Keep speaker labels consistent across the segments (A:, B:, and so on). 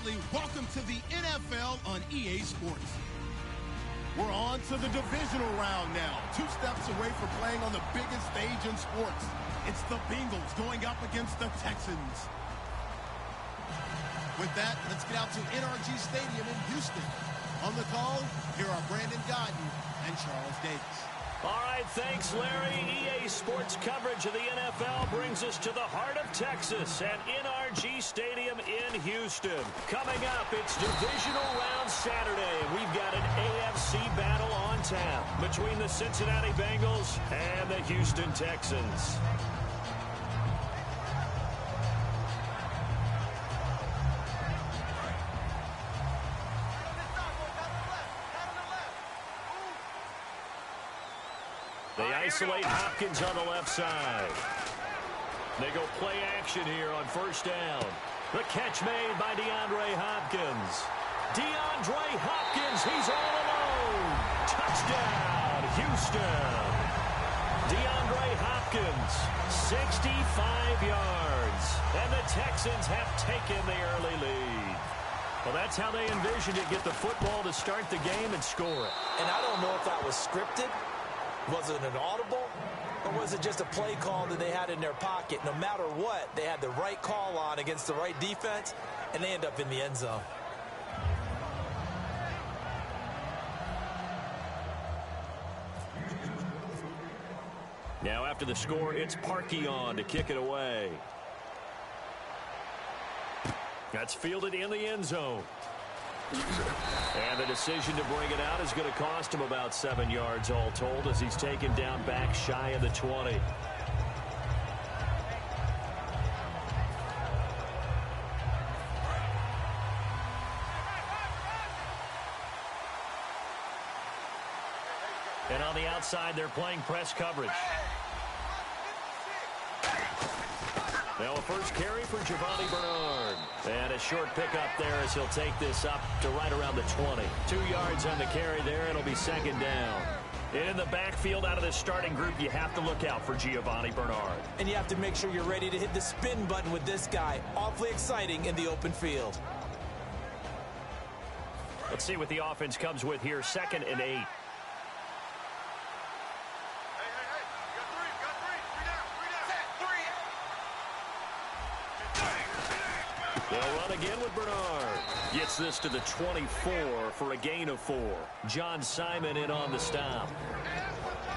A: family, welcome to the NFL on EA Sports. We're on to the divisional round now. 2 steps away from playing on the biggest stage in sports. It's the Bengals going up against the Texans. With that, let's get out to NRG Stadium in Houston. On the call, here are Brandon Godden and Charles Davis.
B: All right, thanks, Larry. EA Sports coverage of the NFL brings us to the heart of Texas at NRG Stadium in Houston. Coming up, it's Divisional Round Saturday, and we've got an AFC battle on tap between the Cincinnati Bengals and the Houston Texans. They isolate Hopkins on the left side. They go play action here on first down. The catch made by DeAndre Hopkins. DeAndre Hopkins, he's all alone. Touchdown, Houston. DeAndre Hopkins, 65 yards. And the Texans have taken the early lead. Well, that's how they envisioned it, get the football to start the game and score it.
C: And I don't know if that was scripted. Was it an audible, or was it just a play call that they had in their pocket? No matter what, they had the right call on against the right defense, and they end up in the end zone.
B: Now after the score, it's Parkey on to kick it away. That's fielded in the end zone. And the decision to bring it out is going to cost him about 7 yards all told as he's taken down back shy of the 20. And on the outside, they're playing press coverage. Now a first carry for Giovanni Bernard. And a short pickup there as he'll take this up to right around the 20. 2 yards on the carry there. It'll be second down. In the backfield out of the starting group, you have to look out for Giovanni Bernard.
C: And you have to make sure you're ready to hit the spin button with this guy. Awfully exciting in the open field.
B: Let's see what the offense comes with here. 2nd and 8. They'll run again with Bernard. Gets this to the 24 for a gain of 4. John Simon in on the stop.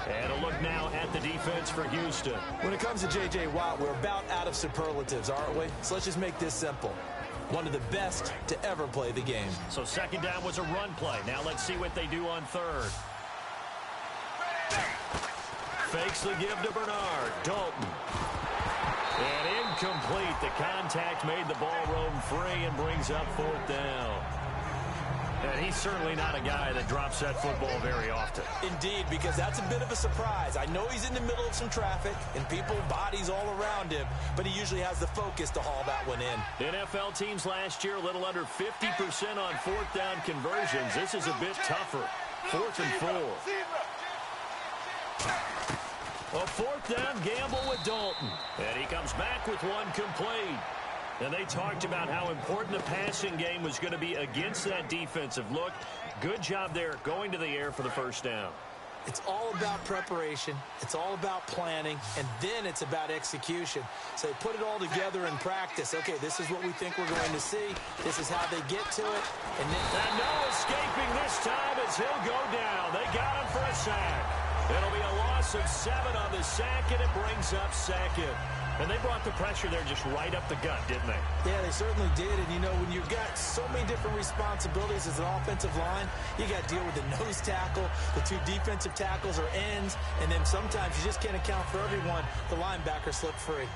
B: And a look now at the defense for Houston.
C: When it comes to J.J. Watt, we're about out of superlatives, aren't we? So let's just make this simple. One of the best to ever play the game.
B: So second down was a run play. Now let's see what they do on third. Fakes the give to Bernard. Dalton. And incomplete. The contact made the ball roam free and brings up 4th down. And he's certainly not a guy that drops that football very often.
C: Indeed, because that's a bit of a surprise. I know he's in the middle of some traffic and people, bodies all around him, but he usually has the focus to haul that one in.
B: NFL teams last year, a little under 50% on 4th down conversions. This is a bit tougher. 4th and 4. A 4th down gamble with Dalton. And he comes back with one complete. And they talked about how important the passing game was going to be against that defensive look. Good job there going to the air for the first down.
C: It's all about preparation. It's all about planning. And then it's about execution. So they put it all together in practice. Okay, this is what we think we're going to see. This is how they get to it. And
B: no escaping this time as he'll go down. They got him for a sack. It'll be a loss of 7 on the sack, and it brings up 2nd. And they brought the pressure there just right up the gut, didn't they?
C: Yeah, they certainly did. And, you know, when you've got so many different responsibilities as an offensive line, you got to deal with the nose tackle, the 2 defensive tackles or ends, and then sometimes you just can't account for everyone. The linebacker slipped free.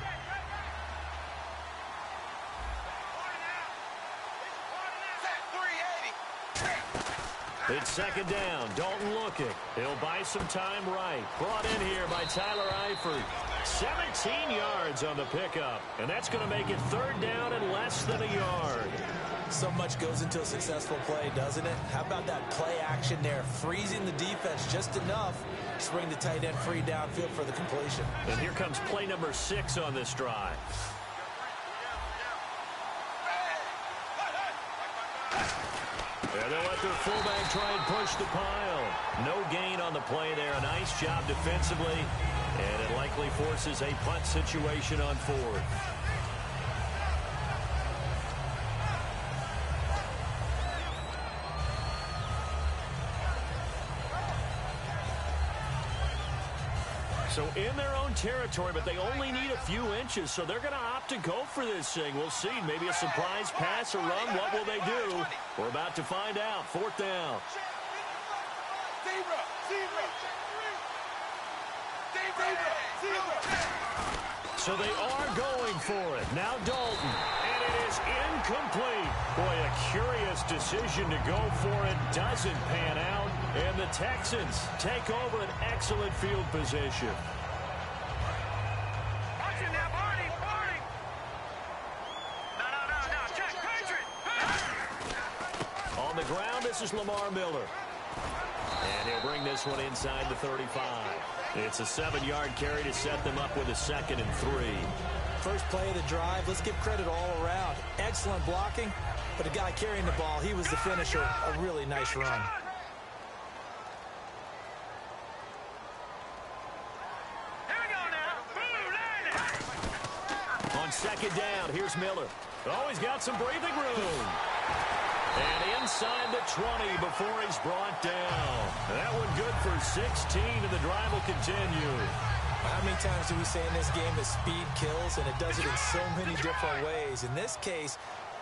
B: It's second down. Dalton looking. He'll buy some time right. Brought in here by Tyler Eifert. 17 yards on the pickup. And that's going to make it 3rd down and less than a yard.
C: So much goes into a successful play, doesn't it? How about that play action there? Freezing the defense just enough to bring the tight end free downfield for the completion.
B: And here comes play number 6 on this drive. And they'll let their fullback try and push the pile. No gain on the play there. A nice job defensively. And it likely forces a punt situation on fourth. So in their own territory, but they only need a few inches, so they're going to opt to go for this thing. We'll see. Maybe a surprise pass or run. What will they do? We're about to find out. Fourth down. So they are going for it. Now Dalton. And it is incomplete. Boy, a curious decision to go for it. Doesn't pan out. And the Texans take over an excellent field position. On the ground, this is Lamar Miller. And he'll bring this one inside the 35. It's a 7-yard carry to set them up with a 2nd and 3.
C: First play of the drive, let's give credit all around. Excellent blocking, but the guy carrying the ball, he was the finisher. A really nice run.
B: On 2nd down, here's Miller. Oh, he's got some breathing room. And inside the 20 before he's brought down. That one good for 16, and the drive will continue.
C: How many times do we say in this game that speed kills, and it does it in so many different ways? In this case,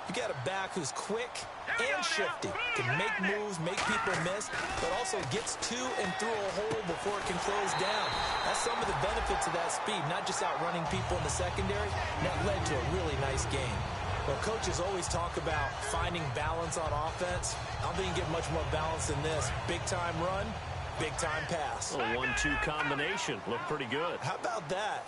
C: you got a back who's quick and shifty, can make moves, make people miss, but also gets to and through a hole before it can close down. That's some of the benefits of that speed, not just outrunning people in the secondary, and that led to a really nice game. Well, coaches always talk about finding balance on offense. I don't think you get much more balance than this. Big-time run, big-time pass.
B: A 1-2 combination. Looked pretty good.
C: How about that?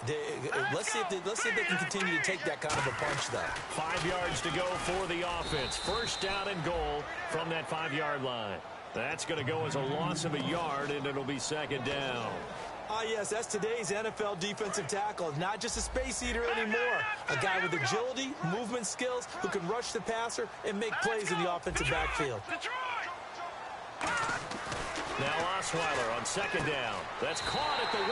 C: Let's see if they can continue to take that kind of a punch, though.
B: 5 yards to go for the offense. First down and goal from that 5-yard line. That's going to go as a loss of a yard, and it'll be 2nd down.
C: Ah, yes, that's today's NFL defensive tackle. Not just a space eater anymore. A guy with agility, movement skills, who can rush the passer and make plays in the offensive backfield.
B: Now Osweiler on 2nd down. That's caught at the 1.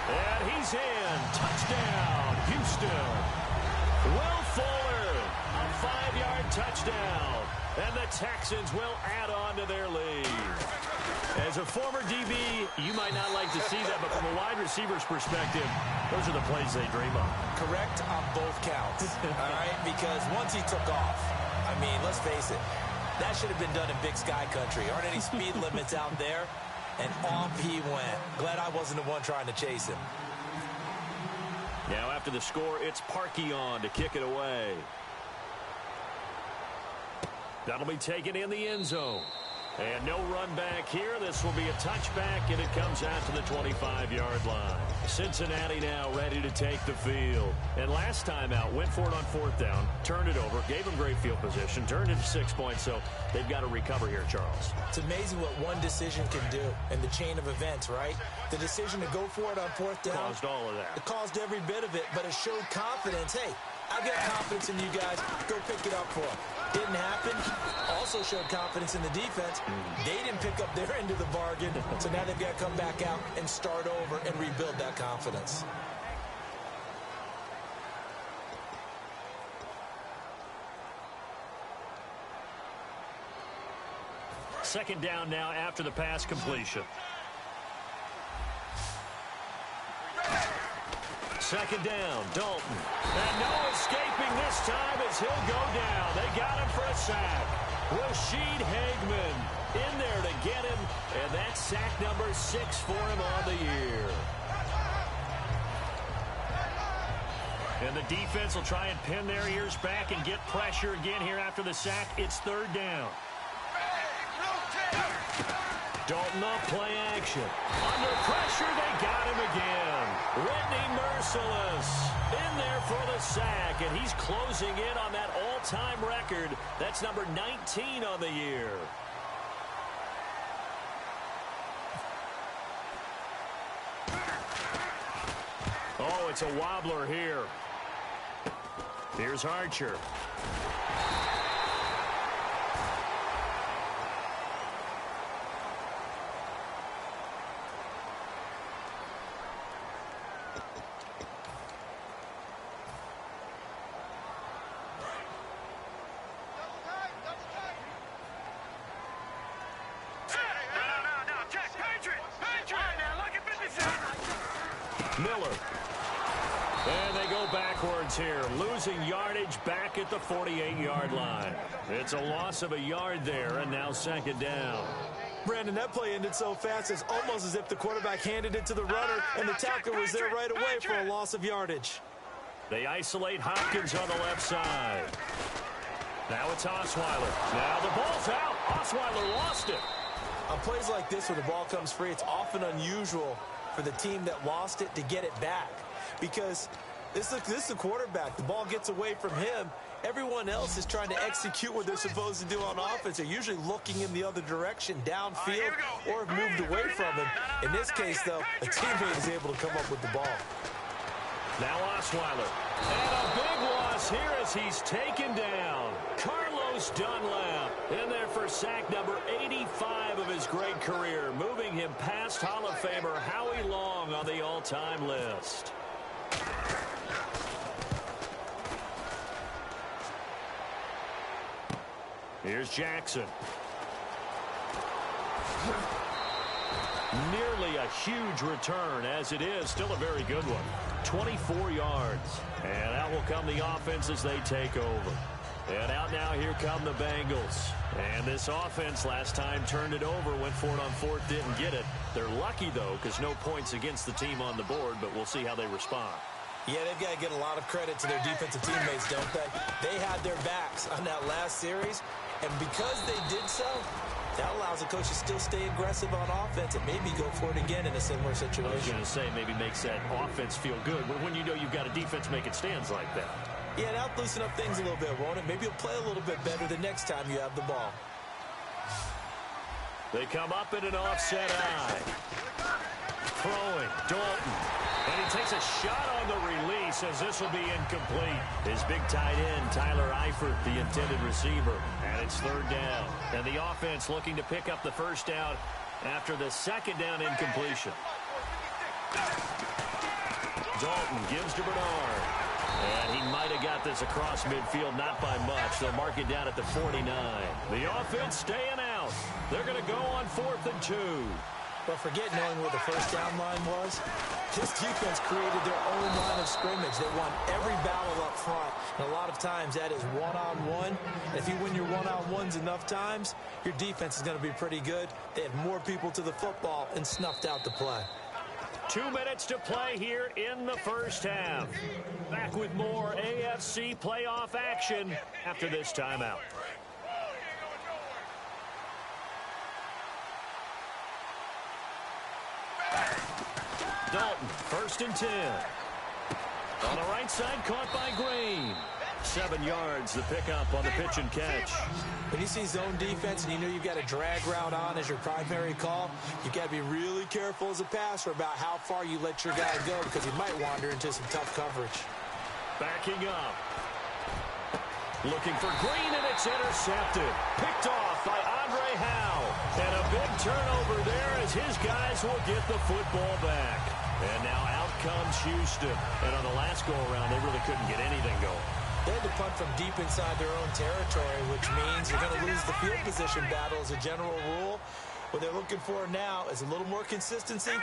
B: And he's in. Touchdown, Houston. Will Fuller, a 5-yard touchdown. And the Texans will add on to their lead. As a former DB, you might not like to see that, but from a wide receiver's perspective, those are the plays they dream of.
C: Correct on both counts, all right? Because once he took off, I mean, let's face it, that should have been done in Big Sky Country. Aren't any speed limits out there? And off he went. Glad I wasn't the one trying to chase him.
B: Now after the score, it's Parkey on to kick it away. That'll be taken in the end zone. And no run back here. This will be a touchback, and it comes out to the 25-yard line. Cincinnati now ready to take the field. And last time out, went for it on 4th down, turned it over, gave them great field position, turned it to 6 points, so they've got to recover here, Charles.
C: It's amazing what one decision can do in the chain of events, right? The decision to go for it on 4th down.
B: Caused all of that.
C: It caused every bit of it, but it showed confidence. Hey, I've got confidence in you guys. Go pick it up for them. Didn't happen. Also showed confidence in the defense. They didn't pick up their end of the bargain, so now they've got to come back out and start over and rebuild that confidence.
B: Second down now after the pass completion. Second down, Dalton. And no escaping this time as he'll go down. They got him for a sack. Rashid Hageman in there to get him. And that's sack number 6 for him on the year. And the defense will try and pin their ears back and get pressure again here after the sack. It's 3rd down. Dalton off play action. Under pressure, they got him again. Whitney Merciless in there for the sack, and he's closing in on that all-time record. That's number 19 on the year. Oh, it's a wobbler here. Here's Archer. Miller. And they go backwards here, losing yardage back at the 48-yard line. It's a loss of a yard there, and now second down.
C: Brandon, that play ended so fast, it's almost as if the quarterback handed it to the runner, and the tackler was there right away for a loss of yardage.
B: They isolate Hopkins on the left side. Now it's Osweiler. Now the ball's out. Osweiler lost it.
C: On plays like this where the ball comes free, it's often unusual for the team that lost it to get it back. Because this is the quarterback. The ball gets away from him. Everyone else is trying to execute what they're supposed to do on offense. They're usually looking in the other direction, downfield, or have moved away from him. In this case, though, a teammate is able to come up with the ball.
B: Now Osweiler. And a big loss here as he's taken down. Carlos Dunlap in there for sack number 85 of his great career, moving him past Hall of Famer Howie Long on the all-time list. Here's Jackson. Nearly a huge return, as it is still a very good one. 24 yards. And out will come the offense as they take over. And out now, here come the Bengals. And this offense last time turned it over, went for it on fourth, didn't get it. They're lucky, though, because no points against the team on the board, but we'll see how they respond.
C: Yeah, they've got to get a lot of credit to their defensive teammates, don't they? They had their backs on that last series, and because they did so, that allows the coach to still stay aggressive on offense and maybe go for it again in a similar situation.
B: I was going to say maybe makes that offense feel good, but when you know you've got a defense making stands like that.
C: Yeah, that'll loosen up things a little bit, won't it? Maybe you'll play a little bit better the next time you have the ball.
B: They come up in an offset eye. Throwing, Dalton. And he takes a shot on the release as this will be incomplete. His big tight end, Tyler Eifert, the intended receiver. And it's third down. And the offense looking to pick up the first down after the second down incompletion. Dalton gives to Bernard. And he might have got this across midfield, not by much. They'll mark it down at the 49. The offense staying out. They're going to go on 4th and 2.
C: But forget knowing where the first down line was. This defense created their own line of scrimmage. They won every battle up front. And a lot of times that is one-on-one. If you win your one-on-ones enough times, your defense is going to be pretty good. They had more people to the football and snuffed out the play.
B: 2 minutes to play here in the first half. Back with more AFC playoff action after this timeout. Dalton, 1st and 10. On the right side, caught by Green. 7 yards, the pickup on the pitch and catch.
C: When you see zone defense and you know you've got a drag route on as your primary call, you've got to be really careful as a passer about how far you let your guy go because he might wander into some tough coverage.
B: Backing up. Looking for Green, and it's intercepted. Picked off by Andre Howe. And a big turnover there as his guys will get the football back. And now out comes Houston. And on the last go-around, they really couldn't get anything going.
C: They had to punt from deep inside their own territory, which means you're going to lose the field position battle as a general rule. What they're looking for now is a little more consistency,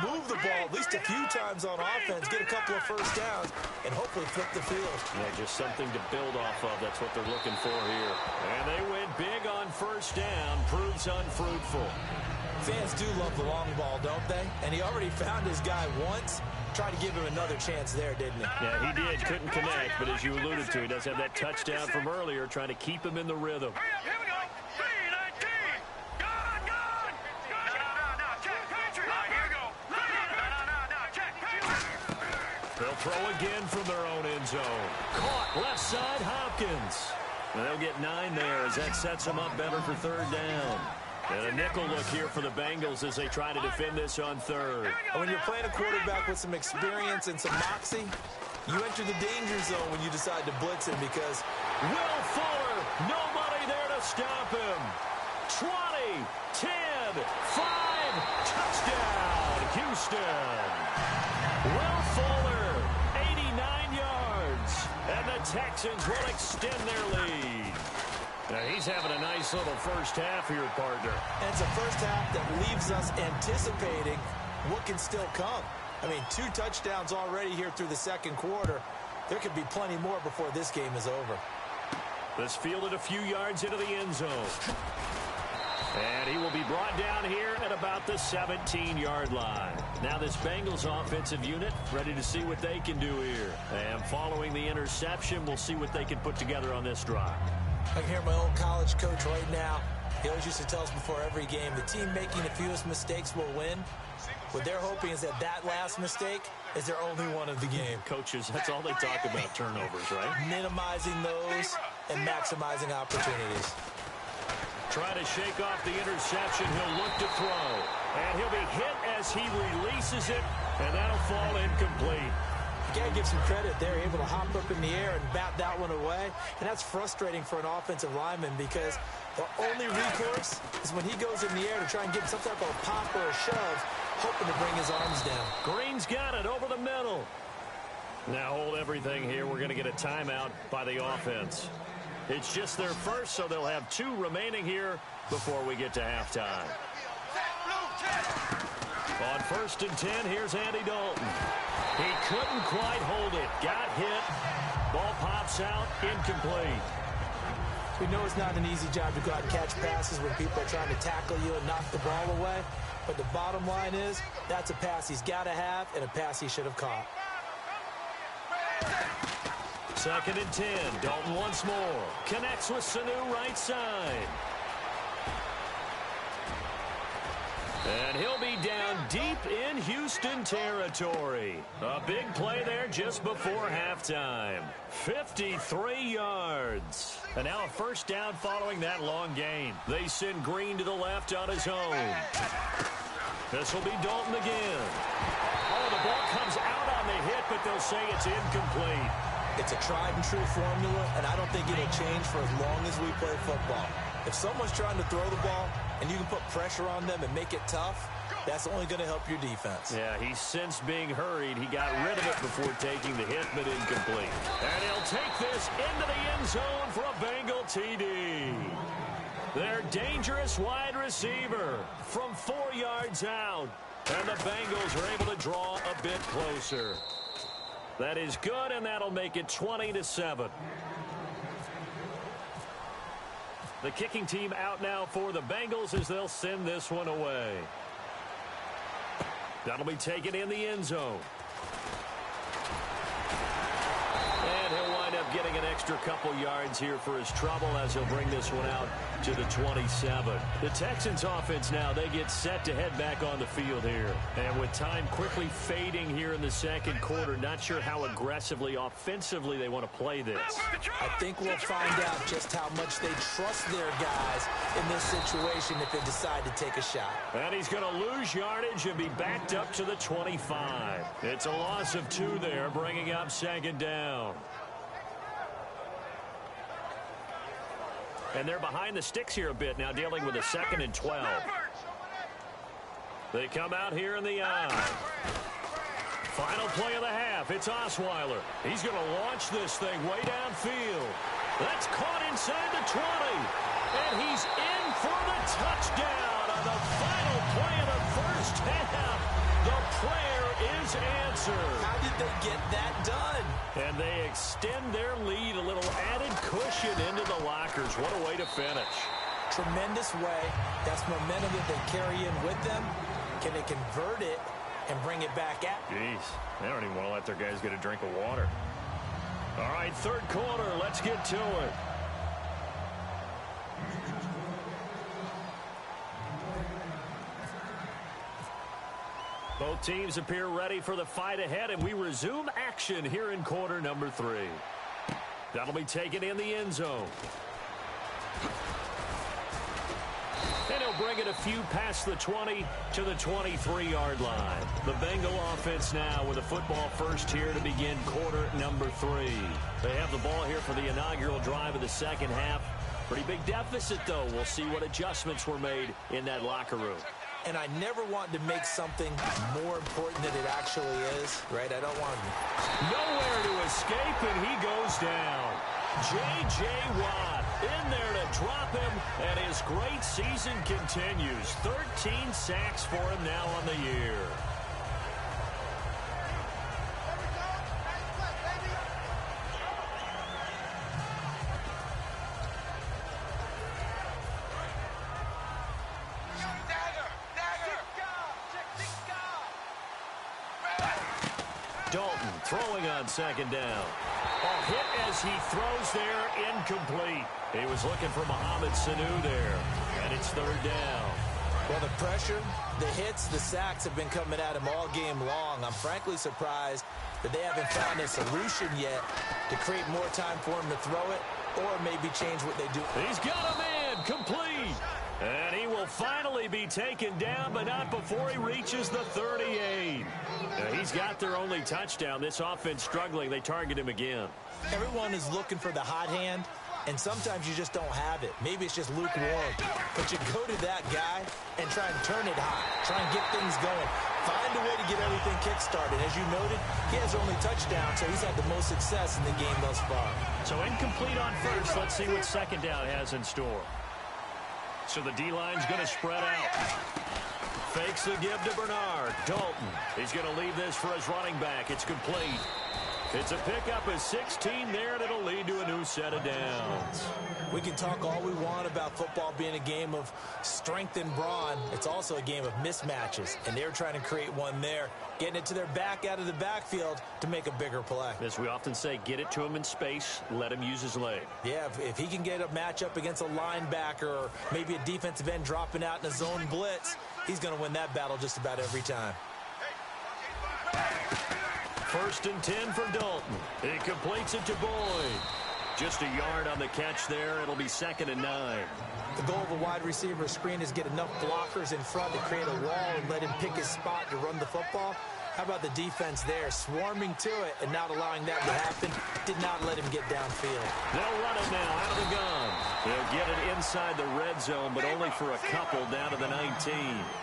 C: move the ball at least a few times on offense, get a couple of first downs, and hopefully flip the field.
B: Yeah, just something to build off of. That's what they're looking for here. And they went big on first down, proves unfruitful.
C: Fans do love the long ball, don't they? And he already found his guy once. Tried to give him another chance there, didn't he?
B: Yeah, he did. Couldn't connect, but as you alluded to, he does have that touchdown from earlier, trying to keep him in the rhythm.
D: Here we go. 3-19. Gone. Check.
B: They'll throw again from their own end zone. Caught left side, Hopkins. And they'll get 9 there as that sets them up better for third down. And a nickel look here for the Bengals as they try to defend this on third.
C: When you're playing a quarterback with some experience and some moxie, you enter the danger zone when you decide to blitz him because
B: Will Fuller, nobody there to stop him. 20, 10, 5, touchdown, Houston. Will Fuller, 89 yards, and the Texans will extend their lead. Now he's having a nice little first half here, partner.
C: And it's a first half that leaves us anticipating what can still come. I mean, 2 touchdowns already here through the second quarter. There could be plenty more before this game is over.
B: This fielded a few yards into the end zone. And he will be brought down here at about the 17-yard line. Now this Bengals offensive unit ready to see what they can do here. And following the interception, we'll see what they can put together on this drive.
C: I can hear my old college coach right now. He always used to tell us before every game, the team making the fewest mistakes will win. What they're hoping is that last mistake is their only one of the game.
B: Coaches, that's all they talk about, turnovers, right?
C: Minimizing those and maximizing opportunities.
B: Trying to shake off the interception. He'll look to throw. And he'll be hit as he releases it, and that'll fall incomplete.
C: You got to give some credit. They're able to hop up in the air and bat that one away. And that's frustrating for an offensive lineman because the only recourse is when he goes in the air to try and get some type of pop or a shove, hoping to bring his arms down.
B: Green's got it over the middle. Now hold everything here. We're going to get a timeout by the offense. It's just their first, so they'll have 2 remaining here before we get to halftime. On 1st and 10, here's Andy Dalton. He couldn't quite hold it. Got hit. Ball pops out. Incomplete.
C: We know it's not an easy job to go out and catch passes when people are trying to tackle you and knock the ball away. But the bottom line is, that's a pass he's got to have and a pass he should have caught.
B: 2nd and 10. Dalton once more. Connects with Sanu right side. And he'll be down deep in Houston territory. A big play there just before halftime. 53 yards. And now a first down following that long gain. They send Green to the left on his own. This will be Dalton again. Oh, the ball comes out on the hit, but they'll say it's incomplete.
C: It's a tried-and-true formula, and I don't think it'll change for as long as we play football. If someone's trying to throw the ball and you can put pressure on them and make it tough, that's only going to help your defense.
B: Yeah, he sensed being hurried. He got rid of it before taking the hit, but incomplete. And he'll take this into the end zone for a Bengal TD. Their dangerous wide receiver from 4 yards out. And the Bengals are able to draw a bit closer. That is good, and that'll make it 20-7. The kicking team out now for the Bengals as they'll send this one away. That'll be taken in the end zone. And he'll wind up getting an extra couple yards here for his trouble as he'll bring this one out to the 27. The Texans offense now, they get set to head back on the field here. And with time quickly fading here in the second quarter, not sure how aggressively, offensively they want to play this.
C: I think we'll find out just how much they trust their guys in this situation if they decide to take a shot.
B: And he's going to lose yardage and be backed up to the 25. It's a loss of 2 there, bringing up 2nd down. And they're behind the sticks here a bit now, dealing with a 2nd and 12. They come out here in the eye. Final play of the half. It's Osweiler. He's going to launch this thing way downfield. That's caught inside the 20. And he's in for the touchdown on the final play of the first half. The prayer is answered.
C: How did they get that done?
B: And they extend their lead, a little added cushion into the lockers. What a way to finish.
C: Tremendous way. That's momentum that they carry in with them. Can they convert it and bring it back out?
B: Jeez, they don't even want to let their guys get a drink of water. All right, 3rd quarter. Let's get to it. Both teams appear ready for the fight ahead, and we resume action here in quarter number 3. That'll be taken in the end zone. And he'll bring it a few past the 20 to the 23-yard line. The Bengal offense now with a football first here to begin quarter number 3. They have the ball here for the inaugural drive of the second half. Pretty big deficit, though. We'll see what adjustments were made in that locker room.
C: And I never want to make something more important than it actually is, right? I don't want
B: nowhere to escape, and he goes down. J.J. Watt in there to drop him, and his great season continues. 13 sacks for him now on the year. Throwing on second down. Oh, hit as he throws there, incomplete. He was looking for Mohamed Sanu there, and it's third down.
C: Well, the pressure, the hits, the sacks have been coming at him all game long. I'm frankly surprised that they haven't found a solution yet to create more time for him to throw it or maybe change what they do.
B: He's got a man, complete. And he will finally be taken down, but not before he reaches the 38. Now, he's got their only touchdown. This offense struggling. They target him again.
C: Everyone is looking for the hot hand, and sometimes you just don't have it. Maybe it's just lukewarm. But you go to that guy and try and turn it hot. Try and get things going. Find a way to get everything kick-started. As you noted, he has only touchdown, so he's had the most success in the game thus far.
B: So incomplete on first. Let's see what second down has in store. So the D-line's going to spread out. Fakes the give to Bernard. Dalton. He's going to leave this for his running back. It's complete. It's a pickup of 16 there, and it'll lead to a new set of downs.
C: We can talk all we want about football being a game of strength and brawn. It's also a game of mismatches, and they're trying to create one there, getting it to their back out of the backfield to make a bigger play.
B: As we often say, get it to him in space, let him use his leg.
C: Yeah, if he can get a matchup against a linebacker or maybe a defensive end dropping out in a zone blitz, he's going to win that battle just about every time.
B: First and 10 for Dalton. He completes it to Boyd. Just a yard on the catch there. It'll be second and 9.
C: The goal of a wide receiver screen is get enough blockers in front to create a wall and let him pick his spot to run the football. How about the defense there, swarming to it and not allowing that to happen? Did not let him get downfield.
B: They'll run it now out of the gun. They'll get it inside the red zone, but only for a couple down to the 19.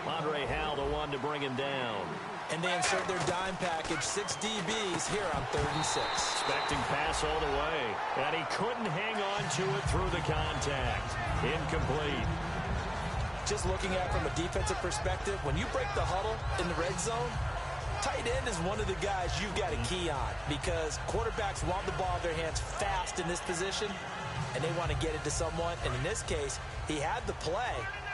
B: Andre Howell, the one to bring him down.
C: And they insert their dime package, 6 DBs here on 3rd and 6.
B: Expecting pass all the way. And he couldn't hang on to it through the contact. Incomplete.
C: Just looking at it from a defensive perspective, when you break the huddle in the red zone, tight end is one of the guys you've got a key on because quarterbacks want the ball in their hands fast in this position, and they want to get it to someone. And in this case, he had the play.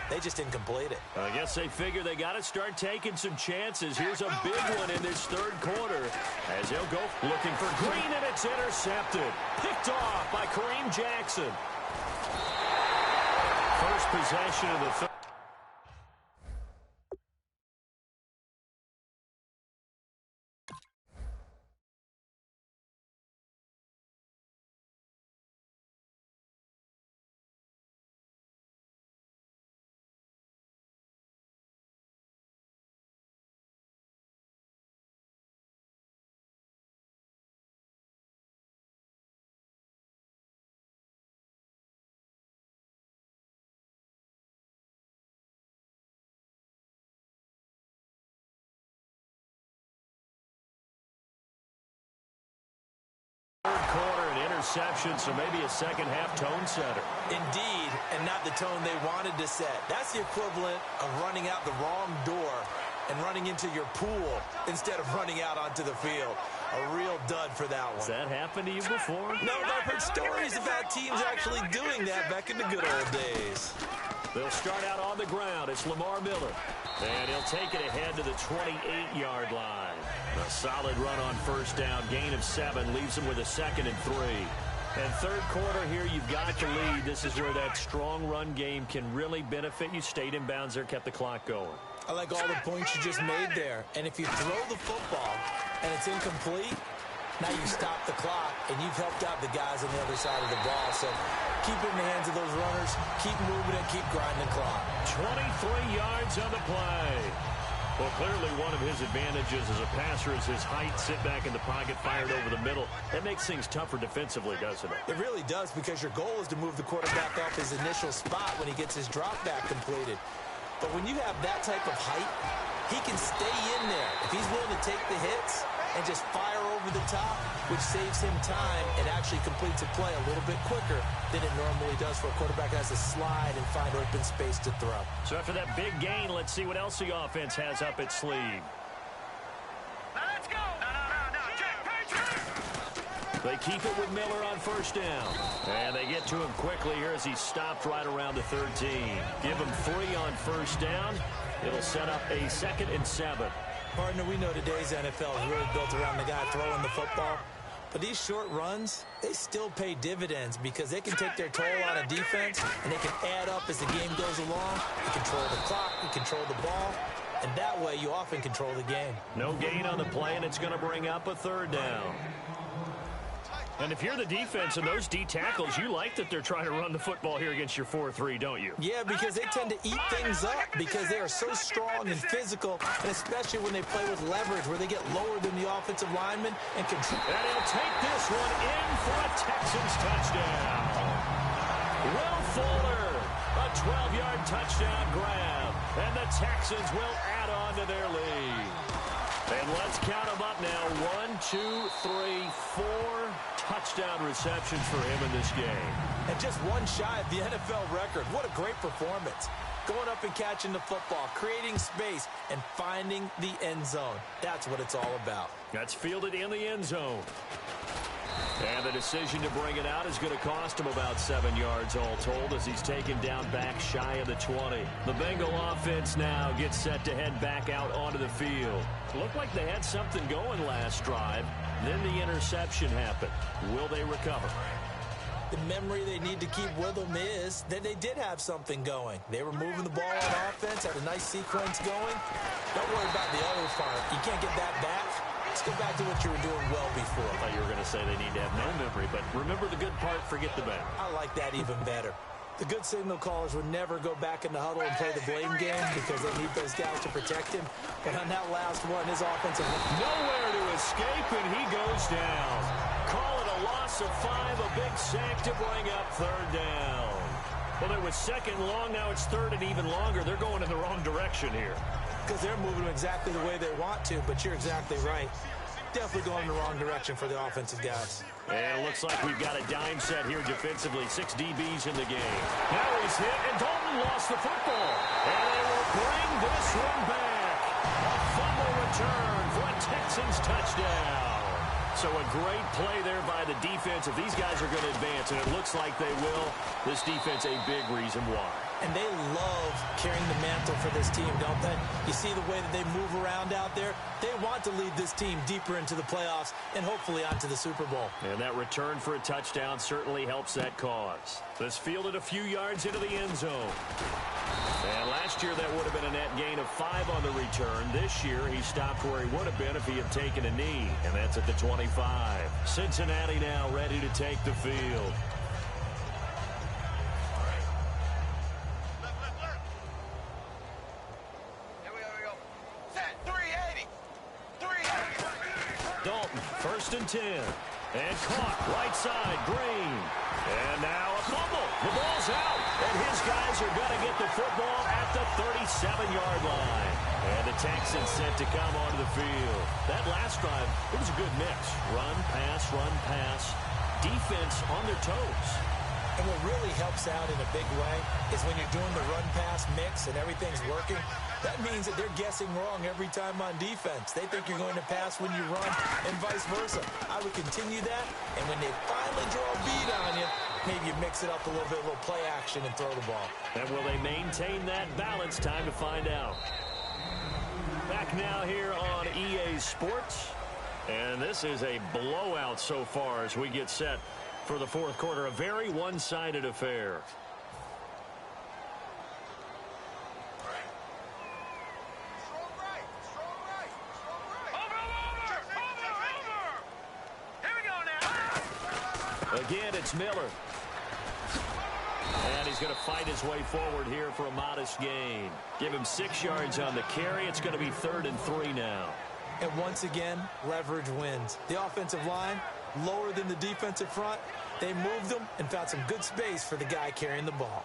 C: They just didn't complete it.
B: I guess they figure they got to start taking some chances. Here's a big one in this third quarter as they'll go looking for Green, and it's intercepted. Picked off by Kareem Jackson. First possession of the third. Third quarter, an interception, so maybe a second-half tone setter.
C: Indeed, and not the tone they wanted to set. That's the equivalent of running out the wrong door and running into your pool instead of running out onto the field. A real dud for that one.
B: Has that happened to you before?
C: No, but I've heard stories about teams actually doing that back in the good old days.
B: They'll start out on the ground. It's Lamar Miller. And he'll take it ahead to the 28-yard line. A solid run on first down. Gain of 7 leaves him with a 2nd and 3. And third quarter here, you've got the lead. This is where that strong run game can really benefit you. Stayed in bounds there, kept the clock going.
C: I like all the points you just made there. And if you throw the football and it's incomplete, now you stop the clock, and you've helped out the guys on the other side of the ball. So keep it in the hands of those runners, keep moving it, keep grinding the clock.
B: 23 yards on the play. Well, clearly one of his advantages as a passer is his height. Sit back in the pocket, fired over the middle. That makes things tougher defensively, doesn't it?
C: It really does, because your goal is to move the quarterback off his initial spot when he gets his drop back completed. But when you have that type of height, he can stay in there. If he's willing to take the hits and just fire over the top, which saves him time and actually completes a play a little bit quicker than it normally does for a quarterback that has to slide and find open space to throw.
B: So after that big gain, let's see what else the offense has up its sleeve.
D: Let's go. No.
B: They keep it with Miller on first down. And they get to him quickly here as he stopped right around the 13. Give him 3 on first down. It'll set up a 2nd and 7.
C: Partner, we know today's NFL is really built around the guy throwing the football. But these short runs, they still pay dividends because they can take their toll on a defense and they can add up as the game goes along. You control the clock, you control the ball, and that way you often control the game.
B: No gain on the play, and it's going to bring up a third down. And if you're the defense and those D tackles, you like that they're trying to run the football here against your 4-3, don't you?
C: Yeah, because they tend to eat things up because they are so strong and physical, and especially when they play with leverage where they get lower than the offensive lineman and control.
B: And he'll take this one in for a Texans touchdown. Will Fuller, a 12-yard touchdown grab, and the Texans will add on to their lead. And let's count them up now. 1, 2, 3, 4 touchdown receptions for him in this game.
C: And just one shy of the NFL record. What a great performance. Going up and catching the football, creating space, and finding the end zone. That's what it's all about.
B: That's fielded in the end zone. And the decision to bring it out is going to cost him about 7 yards all told as he's taken down back shy of the 20. The Bengal offense now gets set to head back out onto the field. Looked like they had something going last drive. Then the interception happened. Will they recover?
C: The memory they need to keep with them is that they did have something going. They were moving the ball on offense, had a nice sequence going. Don't worry about the other part. You can't get that back. Let's go back to what you were doing well before.
B: I thought you were going to say they need to have no memory, but remember the good part, forget the bad.
C: I like that even better. The good signal callers would never go back in the huddle and play the blame game because they need those guys to protect him. But on that last one, his offensive...
B: Nowhere to escape, and he goes down. Call it a loss of 5, a big sack to bring up third down. Well, it was second long, now it's third and even longer. They're going in the wrong direction here.
C: Because they're moving exactly the way they want to, but you're exactly right. Definitely going in the wrong direction for the offensive guys.
B: And it looks like we've got a dime set here defensively. 6 DBs in the game. Now he's hit, and Dalton lost the football. And they will bring this one back. A fumble return for a Texans touchdown. So a great play there by the defense. If these guys are going to advance, and it looks like they will, this defense a big reason why.
C: And they love carrying the mantle for this team, don't they? You see the way that they move around out there? They want to lead this team deeper into the playoffs and hopefully onto the Super Bowl.
B: And that return for a touchdown certainly helps that cause. This fielded a few yards into the end zone. And last year that would have been a net gain of 5 on the return. This year he stopped where he would have been if he had taken a knee. And that's at the 25. Cincinnati now ready to take the field. Dalton, 1st and 10. And caught, right side, Green. And now a fumble. The ball's out. And his guys are going to get the football at the 37-yard line. And the Texans set to come onto the field. That last drive, it was a good mix. Run, pass, defense on their toes.
C: And what really helps out in a big way is when you're doing the run-pass mix and everything's working, that means that they're guessing wrong every time on defense. They think you're going to pass when you run and vice versa. I would continue that, and when they finally draw a beat on you, maybe you mix it up a little bit, a little play action and throw the ball.
B: And will they maintain that balance? Time to find out. Back now here on EA Sports. And this is a blowout so far as we get set for the fourth quarter. A very one-sided affair. Again, it's Miller. And he's going to fight his way forward here for a modest gain. Give him 6 yards on the carry. It's going to be 3rd and 3 now.
C: And once again, leverage wins. The offensive line, lower than the defensive front. They moved them and found some good space for the guy carrying the ball.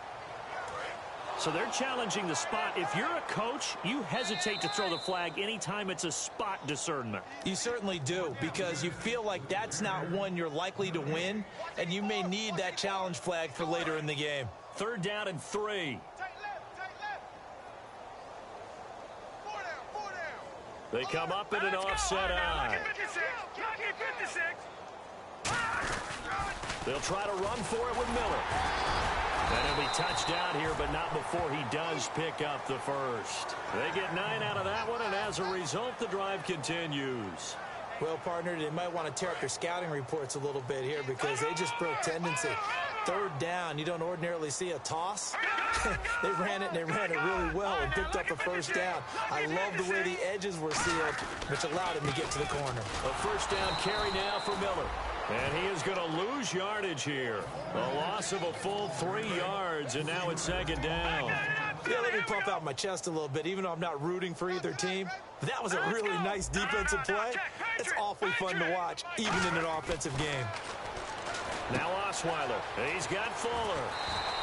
B: So they're challenging the spot. If you're a coach, you hesitate to throw the flag anytime it's a spot discernment.
C: You certainly do, because you feel like that's not one you're likely to win, and you may need that challenge flag for later in the game.
B: 3rd down and 3. They come up in an offset eye. They'll try to run for it with Miller. And he'll be touched down here, but not before he does pick up the first. They get 9 out of that one, and as a result, the drive continues.
C: Well, partner, they might want to tear up their scouting reports a little bit here because they just broke tendency. Third down, you don't ordinarily see a toss. They ran it, and they ran it really well and picked up a first down. I love the way the edges were sealed, which allowed him to get to the corner.
B: A first down carry now for Miller. And he is going to lose yardage here. A loss of a full 3 yards, and now it's second down.
C: Yeah, let me pump out my chest a little bit, even though I'm not rooting for either team. That was a really nice defensive play. It's awfully fun to watch, even in an offensive game.
B: Now Osweiler. He's got Fuller.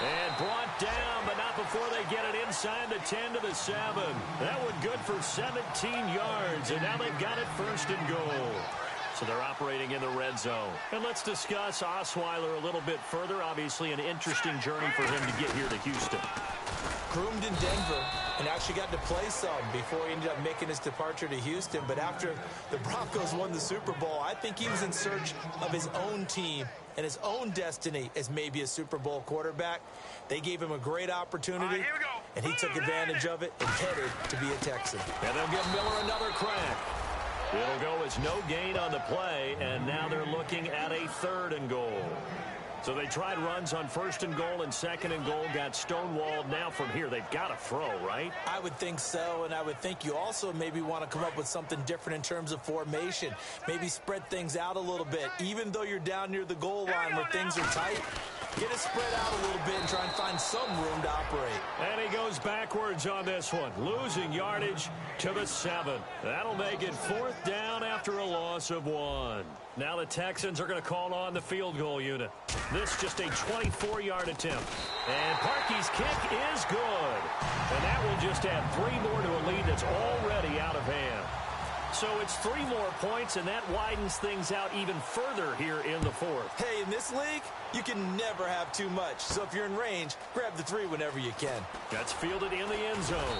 B: And brought down, but not before they get it inside the 10 to the 7. That one good for 17 yards, and now they've got it first and goal. So they're operating in the red zone. And let's discuss Osweiler a little bit further. Obviously an interesting journey for him to get here to Houston.
C: Groomed in Denver and actually got to play some before he ended up making his departure to Houston. But after the Broncos won the Super Bowl, I think he was in search of his own team and his own destiny as maybe a Super Bowl quarterback. They gave him a great opportunity, and he took advantage of it and headed to be a Texan.
B: And they'll give Miller another crack. It'll go as no gain on the play, and now they're looking at a 3rd and goal. So they tried runs on 1st and goal and 2nd and goal, got stonewalled. Now from here, they've got to throw, right?
C: I would think so, and I would think you also maybe want to come up with something different in terms of formation. Maybe spread things out a little bit. Even though you're down near the goal line where things are tight, get it spread out a little bit and try and find some room to operate.
B: And he goes backwards on this one, losing yardage to the 7. That'll make it 4th down after a loss of 1. Now the Texans are going to call on the field goal unit. This just a 24-yard attempt. And Parkey's kick is good. And that will just add 3 more to a lead that's already out of hand. So it's 3 more points, and that widens things out even further here in the 4th.
C: Hey, in this league, you can never have too much. So if you're in range, grab the 3 whenever you can.
B: That's fielded in the end zone.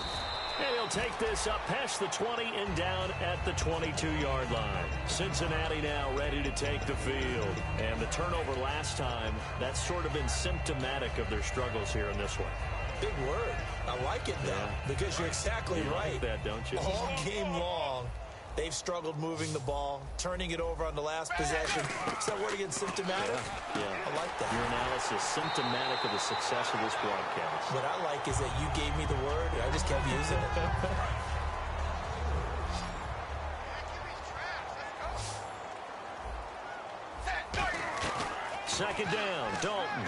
B: And he'll take this up past the 20 and down at the 22-yard line. Cincinnati now ready to take the field. And the turnover last time, that's sort of been symptomatic of their struggles here in this one.
C: Big word. I like it, though, because you're exactly right.
B: You like that, don't you?
C: All game long, they've struggled moving the ball, turning it over on the last possession. Is that word again, symptomatic?
B: Yeah.
C: I like that.
B: Your analysis, symptomatic of the success of this broadcast.
C: What I like is that you gave me the word, and I just kept using it.
B: Second down, Dalton.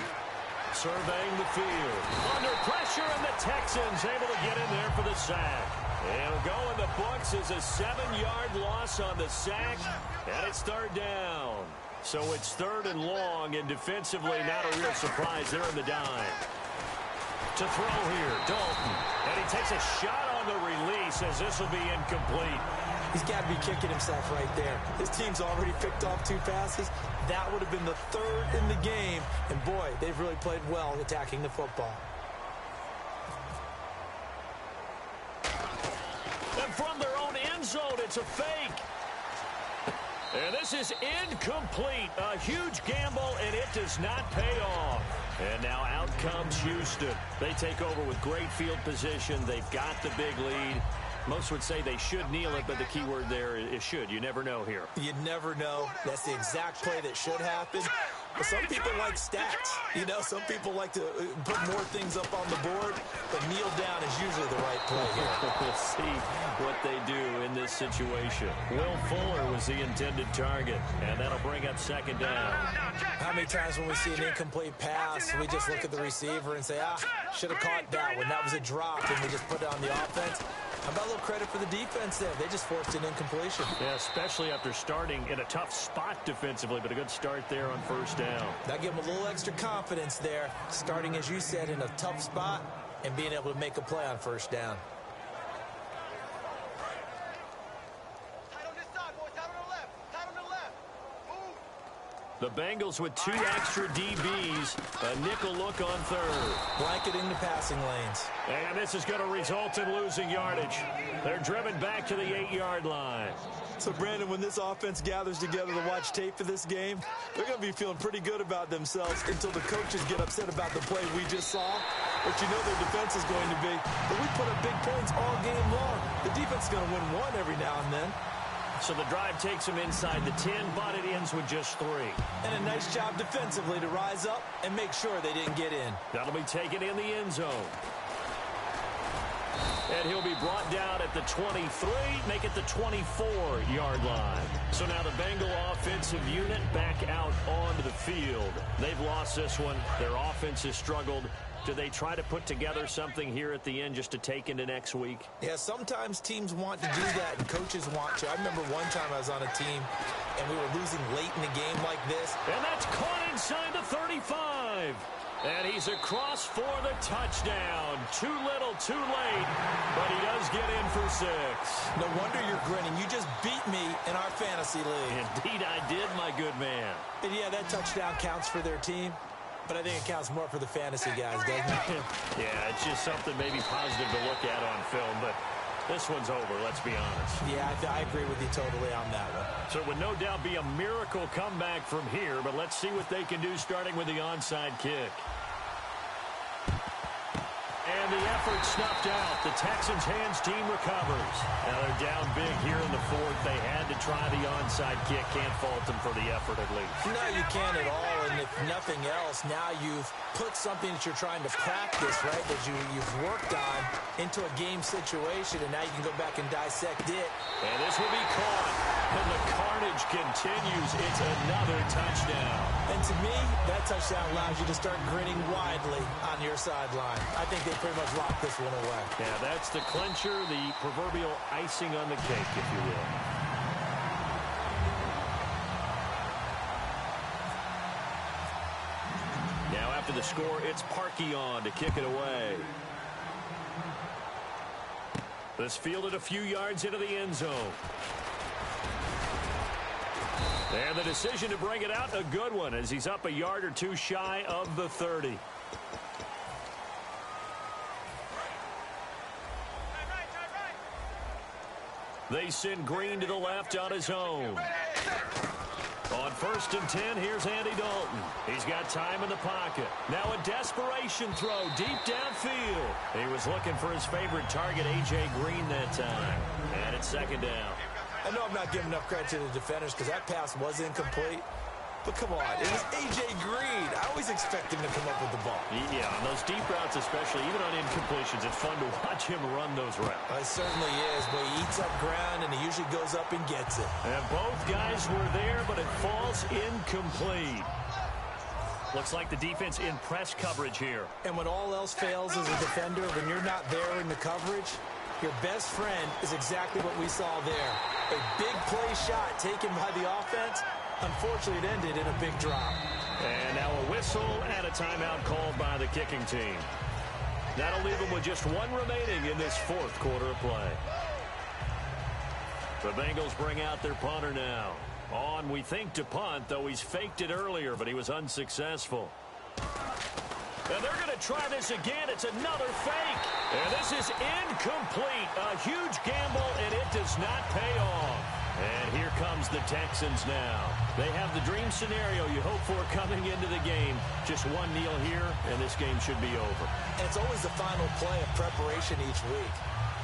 B: Surveying the field. Under pressure, and the Texans able to get in there for the sack. It'll go in the books as a 7-yard loss on the sack, and it's 3rd down. So it's 3rd and long, and defensively not a real surprise. They're in the dime. To throw here, Dalton. And he takes a shot on the release as this will be incomplete.
C: He's got to be kicking himself right there. His team's already picked off 2 passes. That would have been the 3rd in the game. And, boy, they've really played well attacking the football.
B: And from their own end zone, it's a fake. And this is incomplete. A huge gamble, and it does not pay off. And now out comes Houston. They take over with great field position. They've got the big lead. Most would say they should kneel it, but the key word there is should. You never know here.
C: You never know. That's the exact play that should happen. But some people like stats. You know, some people like to put more things up on the board, but kneel down is usually the right play here.
B: We'll see what they do in this situation. Will Fuller was the intended target, and that'll bring up 2nd down.
C: How many times when we see an incomplete pass, we just look at the receiver and say, should have caught that one. That was a drop, and we just put it on the offense. How about a little credit for the defense there? They just forced an incompletion.
B: Yeah, especially after starting in a tough spot defensively, but a good start there on 1st down.
C: That gave them a little extra confidence there, starting, as you said, in a tough spot and being able to make a play on 1st down.
B: The Bengals with 2 extra DBs, a nickel look on third.
C: Blanketing the passing lanes.
B: And this is going to result in losing yardage. They're driven back to the 8-yard line.
C: So, Brandon, when this offense gathers together to watch tape for this game, they're going to be feeling pretty good about themselves until the coaches get upset about the play we just saw. But you know their defense is going to be. But we put up big points all game long. The defense is going to win one every now and then.
B: So the drive takes them inside the 10, but it ends with just 3.
C: And a nice job defensively to rise up and make sure they didn't get in.
B: That'll be taken in the end zone. And he'll be brought down at the 23, make it the 24-yard line. So now the Bengal offensive unit back out onto the field. They've lost this one. Their offense has struggled. Do they try to put together something here at the end just to take into next week?
C: Yeah, sometimes teams want to do that and coaches want to. I remember one time I was on a team and we were losing late in the game like this.
B: And that's caught inside the 35. And he's across for the touchdown. Too little, too late, but he does get in for 6.
C: No wonder you're grinning. You just beat me in our fantasy league.
B: Indeed I did, my good man.
C: And yeah, that touchdown counts for their team. But I think it counts more for the fantasy guys, doesn't it?
B: Yeah, it's just something maybe positive to look at on film, but this one's over, let's be honest.
C: Yeah, I agree with you totally on that one.
B: So it would no doubt be a miracle comeback from here, but let's see what they can do starting with the onside kick. And the effort snuffed out. The Texans' hands team recovers. Now they're down big here in the 4th. They had to try the onside kick. Can't fault them for the effort at least.
C: No, you can't at all. And if nothing else, now you've put something that you're trying to practice, right, that you've worked on into a game situation, and now you can go back and dissect it.
B: And this will be caught. And the carnage continues. It's another touchdown.
C: And to me, that touchdown allows you to start grinning widely on your sideline. I think they pretty much locked this one away.
B: Yeah, that's the clincher, the proverbial icing on the cake, if you will. Now after the score, it's Parkey on to kick it away. This fielded a few yards into the end zone. And the decision to bring it out, a good one, as he's up a yard or two shy of the 30. They send Green to the left on his own. On 1st and 10, here's Andy Dalton. He's got time in the pocket. Now a desperation throw deep downfield. He was looking for his favorite target, A.J. Green, that time. And it's 2nd down.
C: I know I'm not giving enough credit to the defenders because that pass was incomplete. But come on, it was A.J. Green. I always expect him to come up with the ball.
B: Yeah, on those deep routes especially, even on incompletions, it's fun to watch him run those routes.
C: It certainly is, but he eats up ground, and he usually goes up and gets it.
B: And both guys were there, but it falls incomplete. Looks like the defense in press coverage here.
C: And when all else fails as a defender, when you're not there in the coverage, your best friend is exactly what we saw there. A big play shot taken by the offense. Unfortunately, it ended in a big drop.
B: And now a whistle and a timeout called by the kicking team. That'll leave them with just 1 remaining in this 4th quarter of play. The Bengals bring out their punter now. On, we think, to punt, though he's faked it earlier, but he was unsuccessful. And they're going to try this again. It's another fake. And this is incomplete. A huge gamble, and it does not pay off. And here comes the Texans now. They have the dream scenario you hope for coming into the game. Just 1 kneel here, and this game should be over.
C: And it's always the final play of preparation each week.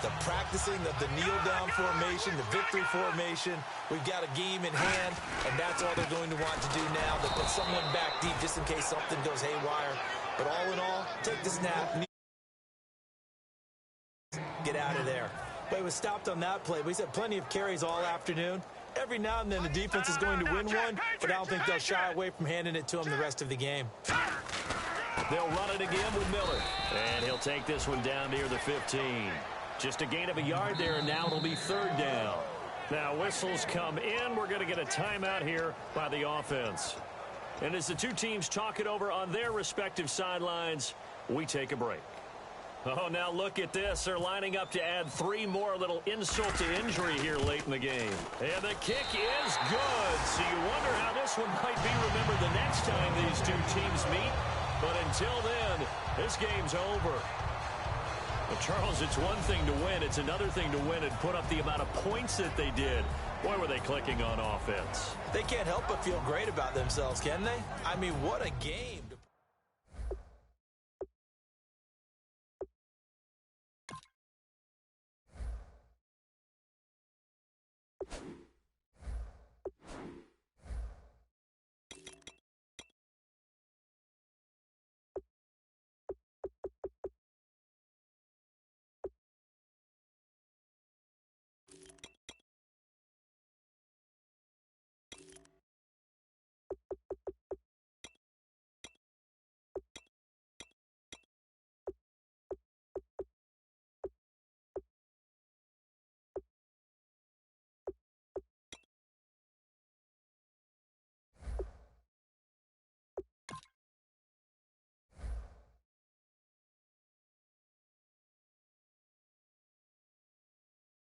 C: The practicing of the kneel-down formation, the victory formation. We've got a game in hand, and that's all they're going to want to do now. They'll put someone back deep just in case something goes haywire. But all in all, take the snap. Get out of there. But he was stopped on that play. But he's had plenty of carries all afternoon. Every now and then the defense is going to win one, but I don't think they'll shy away from handing it to him the rest of the game.
B: They'll run it again with Miller. And he'll take this one down near the 15. Just a gain of a yard there, and now it'll be 3rd down. Now whistles come in. We're going to get a timeout here by the offense. And as the two teams talk it over on their respective sidelines, we take a break. Oh, now look at this. They're lining up to add 3 more, little insult to injury here late in the game. And the kick is good. So you wonder how this one might be remembered the next time these two teams meet. But until then, this game's over. But Charles, it's one thing to win. It's another thing to win and put up the amount of points that they did. Boy, were they clicking on offense.
C: They can't help but feel great about themselves, can they? I mean, what a game.